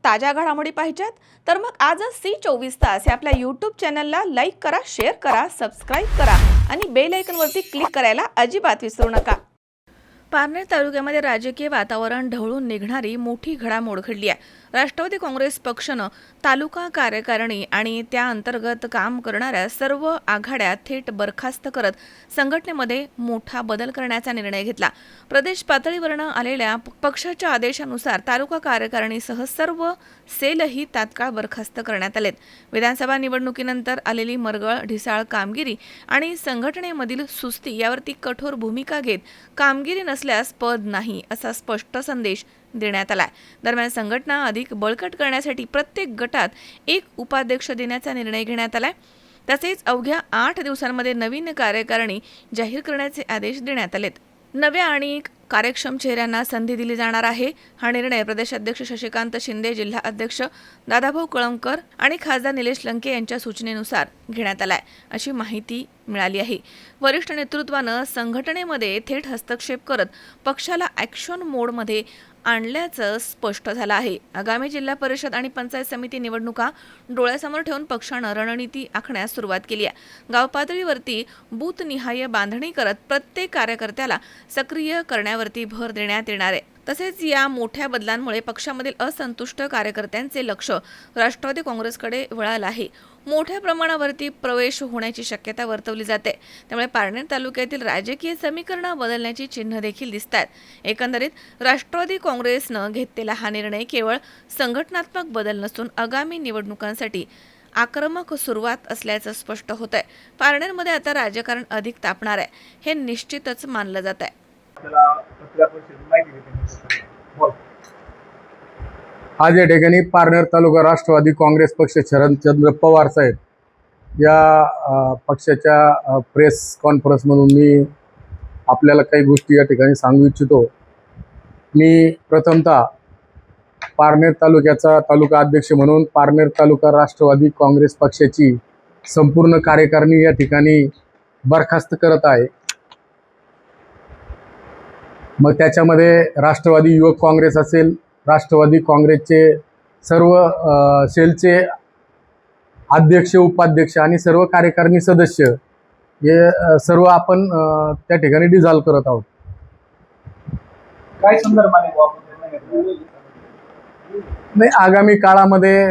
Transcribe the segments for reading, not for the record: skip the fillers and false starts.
ताज्या घडामोडी पाहिजेत तर मग आजच C24 तास या आपल्या YouTube चॅनलला लाईक करा, शेअर करा, सबस्क्राईब करा आणि बेल आयकॉनवरती क्लिक करायला अजिबात विसरू नका। पारनेर तालुक्यामध्ये राजकीय वातावरण ढवळून निघणारी मोठी घडामोड घडली आहे। राष्ट्रवादी काँग्रेस पक्षानं तालुका कार्यकारिणी आणि त्या अंतर्गत काम करणाऱ्या सर्व आघाड्या थेट बरखास्त करत संघटनेमध्ये मोठा बदल करण्याचा निर्णय घेतला। प्रदेश पातळीवरनं आलेल्या पक्षाच्या आदेशानुसार तालुका कार्यकारिणीसह सर्व सेलही तात्काळ बरखास्त करण्यात आलेत। विधानसभा निवडणुकीनंतर आलेली मरगळ ढिसाळ कामगिरी आणि संघटनेमधील सुस्ती यावरती कठोर भूमिका घेत कामगिरी नसल्यास पद नाही असा स्पष्ट संदेश देण्यात आला। दरम्यान संघटना अधिक बळकट करण्यासाठी प्रत्येक गटात एक उपाध्यक्ष देण्याचा निर्णय घेण्यात आला। तसेच अवघ्या 8 दिवसांमध्ये नवीन कार्यकारिणी जाहीर करण्याचे आदेश देण्यात आलेत। नव्या आणि कार्यक्षम चेहऱ्यांना संधी दिली जाणार आहे। हा निर्णय प्रदेशाध्यक्ष शशिकांत शिंदे, जिल्हा अध्यक्ष दादाभाऊ कळमकर आणि खासदार निलेश लंके यांच्या सूचनेनुसार घेण्यात आलाय अशी माहिती मिळाली आहे। वरिष्ठ नेतृत्वानं संघटनेमध्ये थेट हस्तक्षेप करत पक्षाला ॲक्शन मोडमध्ये आणल्याचं स्पष्ट झालं आहे। आगामी जिल्हा परिषद आणि पंचायत समिती निवडणुका डोळ्यासमोर ठेवून पक्षानं रणनीती आखण्यास सुरुवात केली आहे। गाव पातळीवरती बूथनिहाय बांधणी करत प्रत्येक कार्यकर्त्याला सक्रिय करण्यावरती भर देण्यात येणार आहे। तसेच या मोठ्या बदलांमुळे पक्षामधील असंतुष्ट कार्यकर्त्यांचे लक्ष राष्ट्रवादी काँग्रेसकडे वळालं आहे। मोठ्या प्रमाणावरती प्रवेश होण्याची शक्यता वर्तवली जाते। त्यामुळे पारनेर तालुक्यातील राजकीय समीकरण बदलण्याची चिन्ह देखील दिसतात। एकंदरीत राष्ट्रवादी काँग्रेसनं घेतलेला हा निर्णय केवळ संघटनात्मक बदल नसून आगामी निवडणुकांसाठी आक्रमक सुरुवात असल्याचं स्पष्ट होतंय। पारनेरमध्ये आता राजकारण अधिक तापणार आहे हे निश्चितच मानलं जात आहे। आज या ठिकाणी पारनेर तालुका राष्ट्रवादी काँग्रेस पक्ष शरदचंद्र पवार साहेब या पक्षाच्या प्रेस कॉन्फरन्समधून मी आपल्याला काही गोष्टी या ठिकाणी सांगू इच्छितो। मी प्रथमतः पारनेर तालुक्याचा तालुका अध्यक्ष म्हणून पारनेर तालुका राष्ट्रवादी काँग्रेस पक्षाची संपूर्ण कार्यकारिणी या ठिकाणी बरखास्त करत आहे। मग त्याच्यामध्ये राष्ट्रवादी युवक काँग्रेस असेल, राष्ट्रवादी काँग्रेसचे सर्व सेलचे अध्यक्ष, उपाध्यक्ष आणि सर्व कार्यकारिणी सदस्य हे सर्व आपण त्या ठिकाणी डिझॉल्व करत आहोत। काय संदर्भाने नाही, आगामी काळामध्ये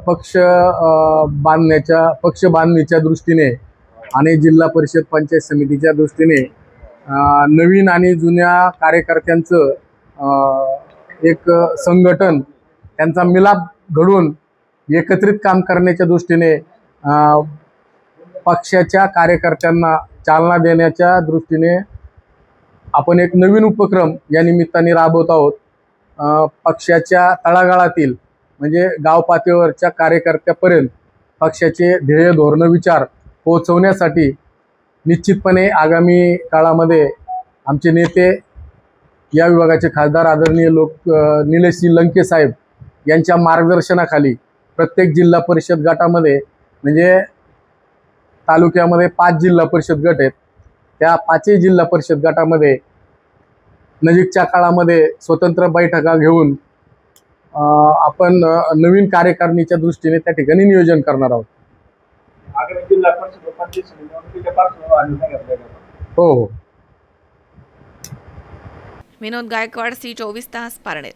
पक्ष बांधणीच्या दृष्टीने आणि जिल्हा परिषद पंचायत समितीच्या दृष्टीने नवीन आणि जुन्या कार्यकर्त्यांचं एक संघटन, त्यांचा मिलाप घडवून एकत्रित काम करण्याच्या दृष्टीने पक्षाच्या कार्यकर्त्यांना चालना देण्याच्या दृष्टीने आपण एक नवीन उपक्रम या निमित्ताने राबवत आहोत। पक्षाच्या तळागाळातील म्हणजे गाव पातळीवरच्या कार्यकर्त्यापर्यंत पक्षाचे ध्येय, धोरण, विचार पोहोचवण्यासाठी निश्चितपणे आगामी काळामध्ये आमचे नेते, या विभागाचे खासदार आदरणीय निलेश लंके साहेब यांच्या मार्गदर्शनाखाली प्रत्येक जिल्हा परिषद गटामध्ये म्हणजे तालुक्यामध्ये 5 जिल्हा परिषद गट आहेत, त्या 5ही जिल्हा परिषद गटामध्ये नजीकच्या काळामध्ये स्वतंत्र बैठका घेऊन आपण नवीन कार्यकारिणीच्या दृष्टीने त्या ठिकाणी नियोजन करणार आहोत। हो। विनोद गायकवाड, C24 तास, पारनेर।